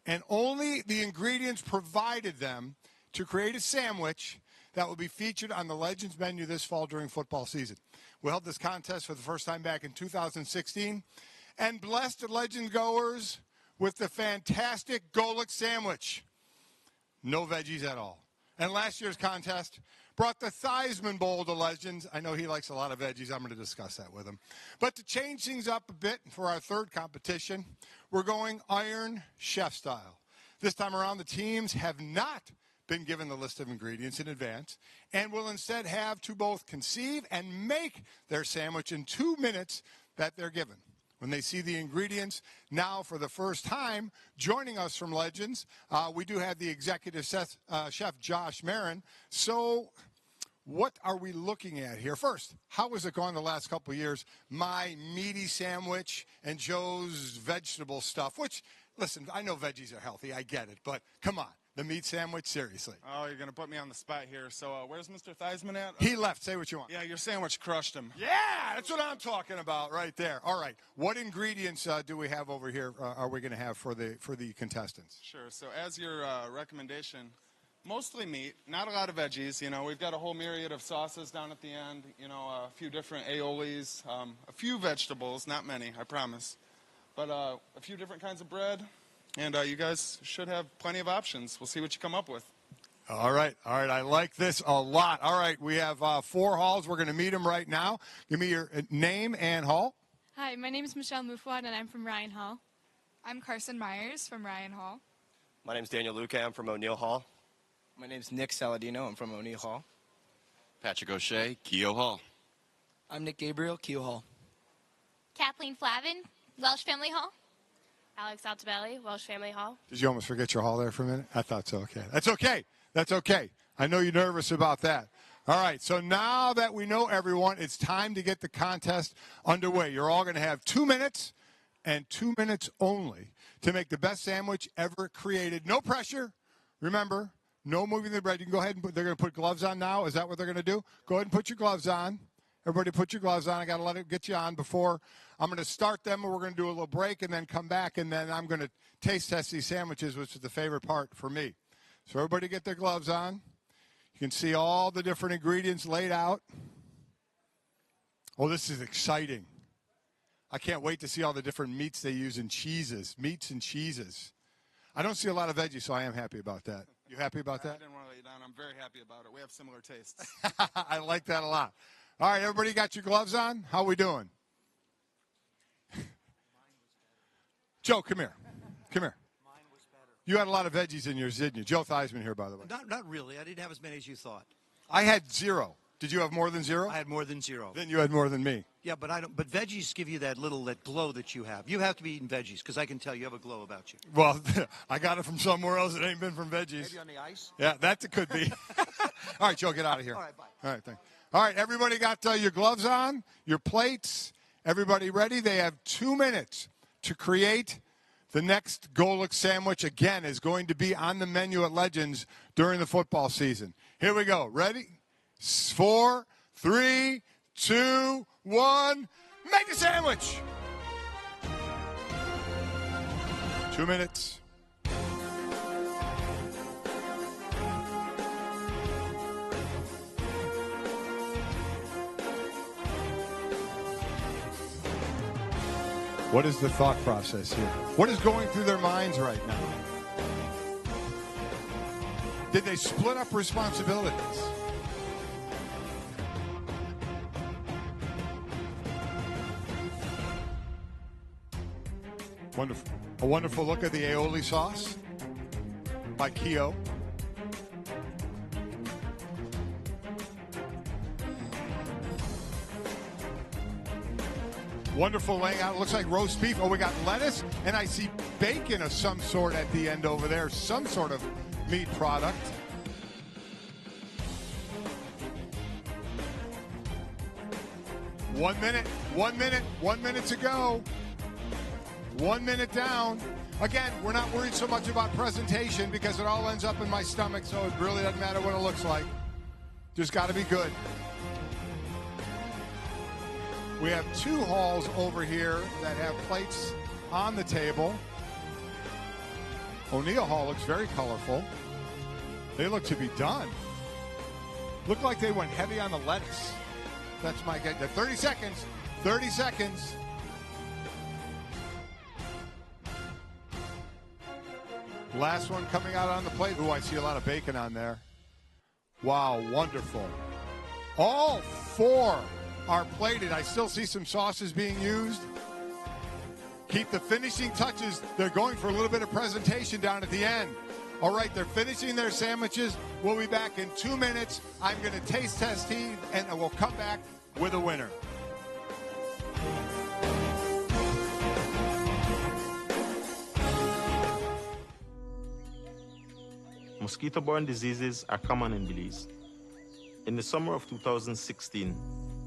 and only the ingredients provided them to create a sandwich that will be featured on the Legends menu this fall during football season. We held this contest for the first time back in 2016 and blessed the Legends goers with the fantastic Golick sandwich. No veggies at all. And last year's contest brought the Theismann Bowl to Legends. I know he likes a lot of veggies. I'm going to discuss that with him. But to change things up a bit for our third competition, we're going Iron Chef style. This time around, the teams have not been given the list of ingredients in advance and will instead have to both conceive and make their sandwich in 2 minutes that they're given. When they see the ingredients now for the first time, joining us from Legends, we do have the executive chef, Josh Marin. So what are we looking at here? First, how has it gone the last couple of years? My meaty sandwich and Joe's vegetable stuff, which, listen, I know veggies are healthy. I get it. But come on, the meat sandwich, seriously. Oh, you're going to put me on the spot here. So where's Mr. Theismann at? He left. Say what you want. Yeah, your sandwich crushed him. Yeah, that's what I'm talking about right there. All right. What ingredients do we have over here are we going to have for the contestants? Sure. So as your recommendation, mostly meat, not a lot of veggies. You know, we've got a whole myriad of sauces down at the end. You know, a few different aiolis, a few vegetables, not many, I promise. But a few different kinds of bread. And you guys should have plenty of options. We'll see what you come up with. All right. I like this a lot. All right, we have 4 halls. We're going to meet them right now. Give me your name and hall. Hi, my name is Michelle Mufwad, and I'm from Ryan Hall. I'm Carson Myers from Ryan Hall. My name's Daniel Luque. I'm from O'Neill Hall. My name's Nick Saladino. I'm from O'Neill Hall. Patrick O'Shea, Keogh Hall. I'm Nick Gabriel, Keogh Hall. Kathleen Flavin, Welsh Family Hall. Alex Altabelli, Welsh Family Hall. Did you almost forget your hall there for a minute? I thought so. Okay. That's okay. That's okay. I know you're nervous about that. All right. So now that we know everyone, it's time to get the contest underway. You're all going to have 2 minutes and 2 minutes only to make the best sandwich ever created. No pressure. Remember, no moving the bread. You can go ahead and they're going to put gloves on now. Is that what they're going to do? Go ahead and put your gloves on. Everybody put your gloves on. I got to let it get you on before I'm going to start them. We're going to do a little break and then come back, and then I'm going to taste test these sandwiches, which is the favorite part for me. So everybody get their gloves on. You can see all the different ingredients laid out. Oh, this is exciting. I can't wait to see all the different meats they use in cheeses, meats and cheeses. I don't see a lot of veggies, so I am happy about that. You happy about that? I didn't want to lay you down. I'm very happy about it. We have similar tastes. I like that a lot. All right, everybody got your gloves on? How we doing? Joe, come here. Come here. You had a lot of veggies in yours, didn't you? Joe Theismann here, by the way. Not really. I didn't have as many as you thought. I had 0. Did you have more than 0? I had more than 0. Then you had more than me. Yeah, but I don't. But veggies give you that glow that you have. You have to be eating veggies because I can tell you have a glow about you. Well, I got it from somewhere else. It ain't been from veggies. Maybe on the ice. Yeah, that could be. All right, Joe, get out of here. All right, bye. All right, thanks. All right, everybody got your gloves on, your plates. Everybody ready? They have 2 minutes to create the next Golic sandwich. Again, is going to be on the menu at Legends during the football season. Here we go. Ready? 4, 3, 2, 1. Make a sandwich. 2 minutes. What is the thought process here? What is going through their minds right now? Did they split up responsibilities? Wonderful. A wonderful look at the aioli sauce by Keogh. Wonderful laying out. It looks like roast beef. Oh, we got lettuce, and I see bacon of some sort at the end over there. Some sort of meat product. One minute to go. 1 minute down. Again, we're not worried so much about presentation because it all ends up in my stomach, so it really doesn't matter what it looks like. Just got to be good. We have 2 halls over here that have plates on the table. O'Neill Hall looks very colorful. They look to be done. Look like they went heavy on the lettuce. That's my guess. 30 seconds. 30 seconds. Last one coming out on the plate. Ooh, I see a lot of bacon on there. Wow, wonderful. All 4 are plated. I still see some sauces being used. Keep the finishing touches. They're going for a little bit of presentation down at the end. All right, they're finishing their sandwiches. We'll be back in 2 minutes. I'm going to taste test these, and we'll come back with a winner. Mosquito-borne diseases are common in Belize. In the summer of 2016,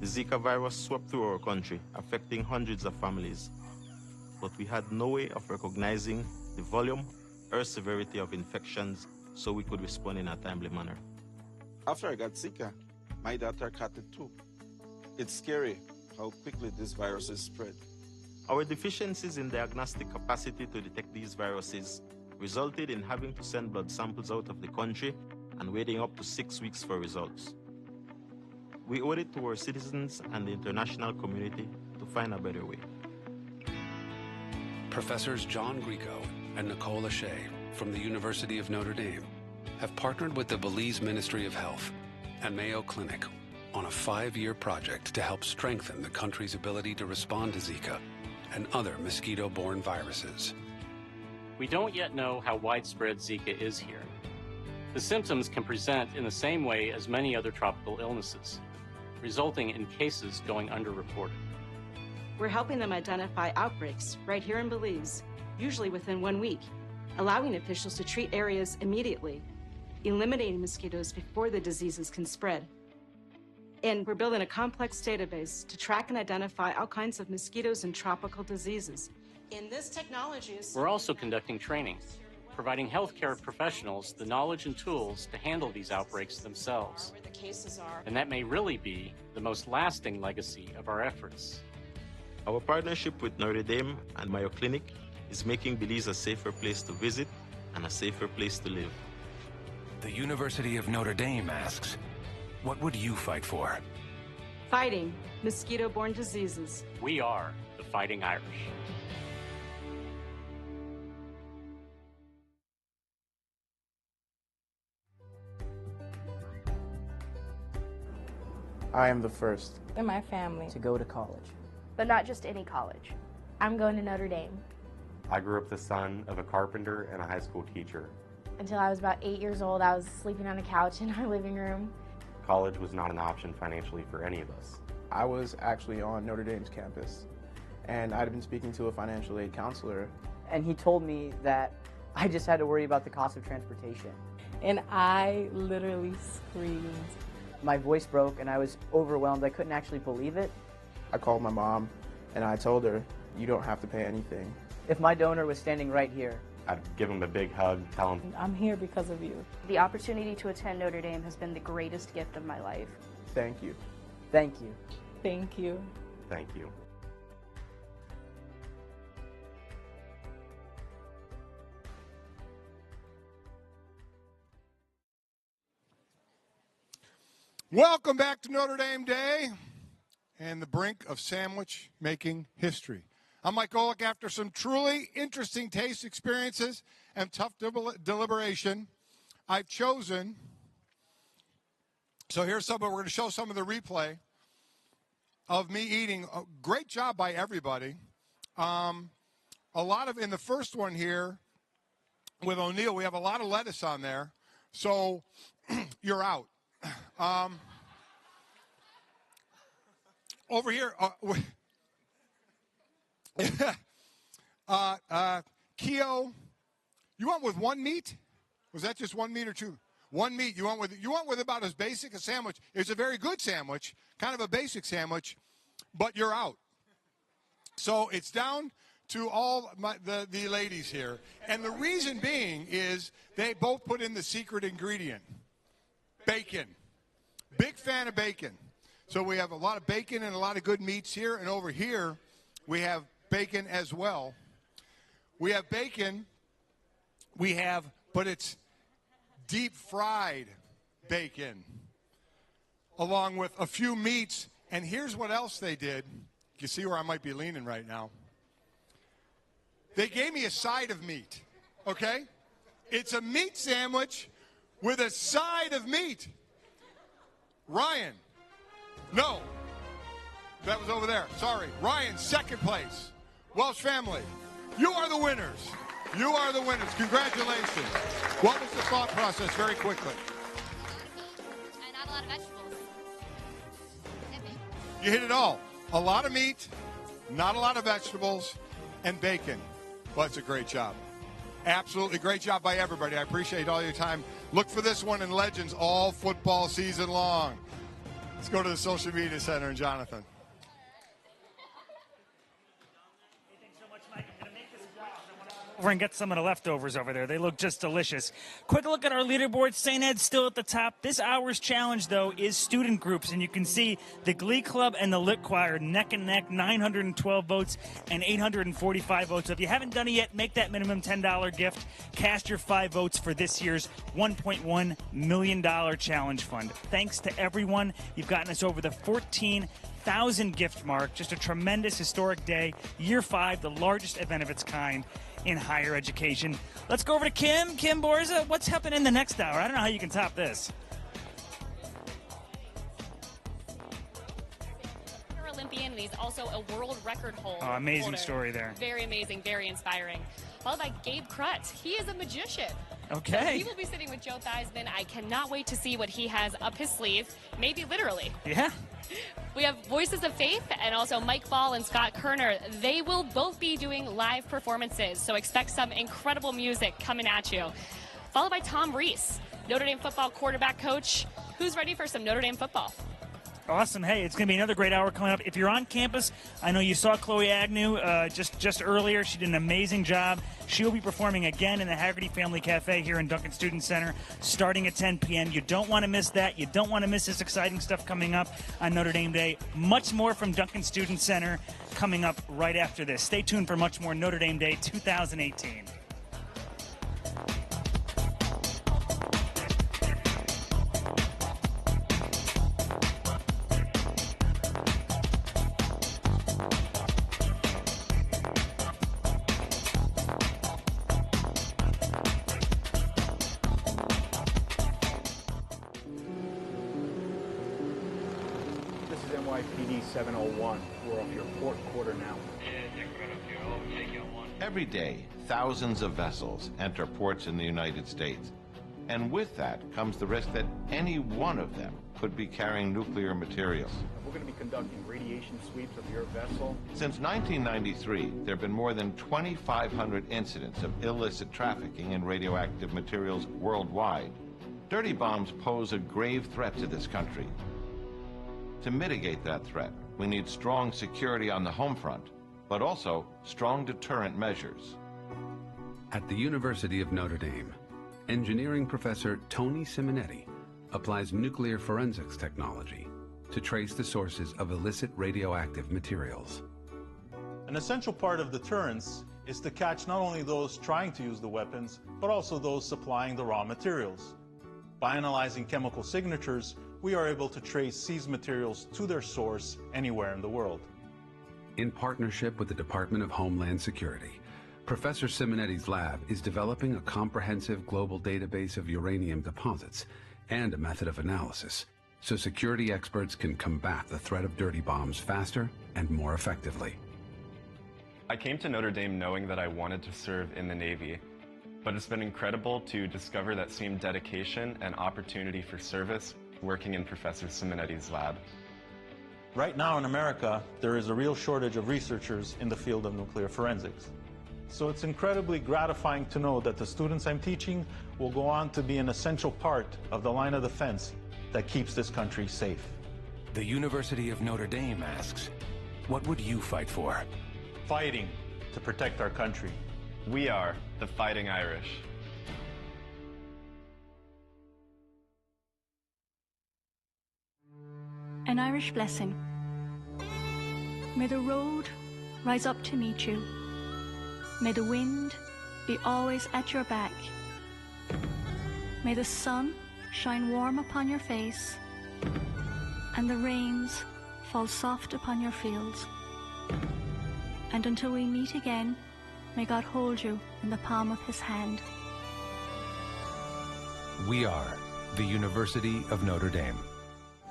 the Zika virus swept through our country, affecting hundreds of families. But we had no way of recognizing the volume or severity of infections so we could respond in a timely manner. After I got Zika, my daughter caught it too. It's scary how quickly this virus is spread. Our deficiencies in diagnostic capacity to detect these viruses resulted in having to send blood samples out of the country and waiting up to 6 weeks for results. We owed it to our citizens and the international community to find a better way. Professors John Grieco and Nicole Lachey from the University of Notre Dame have partnered with the Belize Ministry of Health and Mayo Clinic on a 5-year project to help strengthen the country's ability to respond to Zika and other mosquito-borne viruses. We don't yet know how widespread Zika is here. The symptoms can present in the same way as many other tropical illnesses, resulting in cases going underreported. We're helping them identify outbreaks right here in Belize, usually within 1 week, allowing officials to treat areas immediately, eliminating mosquitoes before the diseases can spread. And we're building a complex database to track and identify all kinds of mosquitoes and tropical diseases. In this technology, We're also conducting training, providing healthcare professionals the knowledge and tools to handle these outbreaks themselves. where the cases are. And that may really be the most lasting legacy of our efforts. Our partnership with Notre Dame and Mayo Clinic is making Belize a safer place to visit and a safer place to live. The University of Notre Dame asks, what would you fight for? Fighting mosquito-borne diseases. We are the Fighting Irish. I am the first in my family to go to college. but not just any college. I'm going to Notre Dame. I grew up the son of a carpenter and a high school teacher. Until I was about 8 years old, I was sleeping on a couch in our living room. College was not an option financially for any of us. I was actually on Notre Dame's campus, and I'd been speaking to a financial aid counselor. And he told me that I just had to worry about the cost of transportation. And I literally screamed. My voice broke and I was overwhelmed. I couldn't actually believe it. I called my mom, and I told her, you don't have to pay anything. If my donor was standing right here, I'd give him a big hug, tell him, I'm here because of you. The opportunity to attend Notre Dame has been the greatest gift of my life. Thank you. Thank you. Thank you. thank you. Welcome back to Notre Dame Day and the brink of sandwich making history. I'm Mike Golick. After some truly interesting taste experiences and tough deliberation, I've chosen. So here's some. We're going to show some of the replay of me eating. A great job by everybody. A lot of in the first one here with O'Neill, we have a lot of lettuce on there. So you're out. Over here, Keo, you went with one meat? Was that just one meat or two? One meat. You went with about as basic a sandwich. It's a very good sandwich, kind of a basic sandwich, but you're out. So it's down to all the ladies here, and the reason being is they both put in the secret ingredient, bacon. Big fan of bacon. So we have a lot of bacon and a lot of good meats here. And over here, we have bacon as well. We have bacon. But it's deep fried bacon, along with a few meats. And here's what else they did. You see where I might be leaning right now. They gave me a side of meat, okay? It's a meat sandwich with a side of meat. Ryan, no, that was over there. Sorry. Ryan, second place. Welsh family, you are the winners. You are the winners. Congratulations. What was the thought process very quickly? Not a lot of vegetables. You hit it all. A lot of meat, not a lot of vegetables, and bacon. Well, that's a great job. Absolutely. Great job by everybody. I appreciate all your time. Look for this one in Legends all football season long. Let's go to the social media center and Jonathan. Over and get some of the leftovers over there. They look just delicious. Quick look at our leaderboard. St. Ed's still at the top. This hour's challenge, though, is student groups, and you can see the Glee Club and the Lit Choir neck and neck, 912 votes and 845 votes. So if you haven't done it yet, make that minimum $10 gift. Cast your 5 votes for this year's $1.1 million challenge fund. Thanks to everyone. You've gotten us over the 14,000 gift mark. Just a tremendous historic day. Year 5, the largest event of its kind in higher education. Let's go over to Kim. Kim Borza, what's happening in the next hour? I don't know how you can top this. Olympian, and he's also a world record holder. Oh, amazing story there. Very amazing, very inspiring. Followed by Gabe Krutz. He is a magician. Okay. So he will be sitting with Joe Theismann. I cannot wait to see what he has up his sleeve, maybe literally. Yeah. We have Voices of Faith and also Mike Ball and Scott Kerner. They will both be doing live performances, so expect some incredible music coming at you. Followed by Tom Reese, Notre Dame football quarterback coach. Who's ready for some Notre Dame football? Awesome. Hey, it's going to be another great hour coming up. If you're on campus, I know you saw Chloe Agnew just earlier. She did an amazing job. She'll be performing again in the Haggerty Family Cafe here in Duncan Student Center starting at 10 p.m. You don't want to miss that. You don't want to miss this exciting stuff coming up on Notre Dame Day. Much more from Duncan Student Center coming up right after this. Stay tuned for much more Notre Dame Day 2018. PD 701. We're off your port quarter now. Every day, thousands of vessels enter ports in the United States. And with that comes the risk that any one of them could be carrying nuclear materials. We're going to be conducting radiation sweeps of your vessel. Since 1993, there have been more than 2,500 incidents of illicit trafficking in radioactive materials worldwide. Dirty bombs pose a grave threat to this country. To mitigate that threat, we need strong security on the home front, but also strong deterrent measures. At the University of Notre Dame, engineering professor Tony Simonetti applies nuclear forensics technology to trace the sources of illicit radioactive materials. An essential part of deterrence is to catch not only those trying to use the weapons, but also those supplying the raw materials. By analyzing chemical signatures, we are able to trace these materials to their source anywhere in the world. In partnership with the Department of Homeland Security, Professor Simonetti's lab is developing a comprehensive global database of uranium deposits and a method of analysis, so security experts can combat the threat of dirty bombs faster and more effectively. I came to Notre Dame knowing that I wanted to serve in the Navy, but it's been incredible to discover that same dedication and opportunity for service working in Professor Simonetti's lab. Right now in America, there is a real shortage of researchers in the field of nuclear forensics. So it's incredibly gratifying to know that the students I'm teaching will go on to be an essential part of the line of defense that keeps this country safe. The University of Notre Dame asks, what would you fight for? Fighting to protect our country. We are the Fighting Irish. An Irish blessing. May the road rise up to meet you. May the wind be always at your back. May the sun shine warm upon your face, and the rains fall soft upon your fields. And until we meet again, may God hold you in the palm of his hand. We are the University of Notre Dame.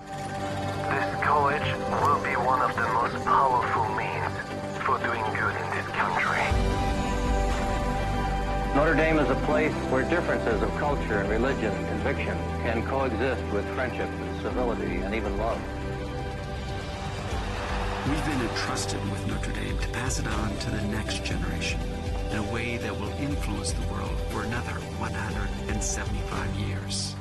This college will be one of the most powerful means for doing good in this country. Notre Dame is a place where differences of culture and religion and conviction can coexist with friendship and civility and even love. We've been entrusted with Notre Dame to pass it on to the next generation. in a way that will influence the world for another 175 years.